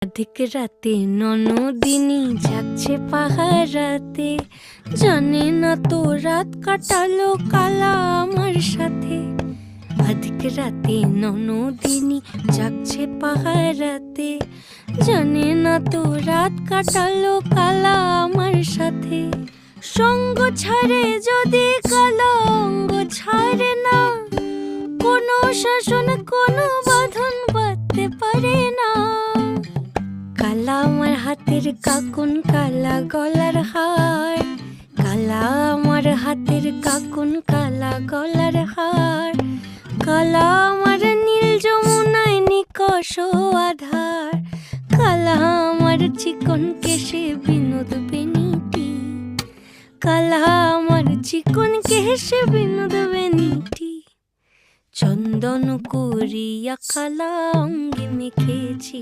অধিক রাতে ননদিনী জাগছে পাহারাতে, জানে না তো রাত কাটালো কালা আমার সাথে। অধিক রাতে ননদিনী জাগছে পাহারাতে, জানে না তো রাত কাটালো কালা আমার সাথে। সঙ্গ ছাড়ে যদি কালা অঙ্গ ছাড়ে না, কোনো শাসন কোনো বাঁধন বাঁধতে পারে না। কালা আমার হাতের কাকুন কালা গলার হার, কালা আমার হাতের কাকুন কালা গলার হার। কালা আমার নীল যমুনায় নিকষ আধার, কালা আমার চিকন কেশে বিনোদ বেনিটি, কালা আমার চিকন কেশে বিনোদ বেনিটি। চন্দন করিয়া কালা অঙ্গে মেখেছি,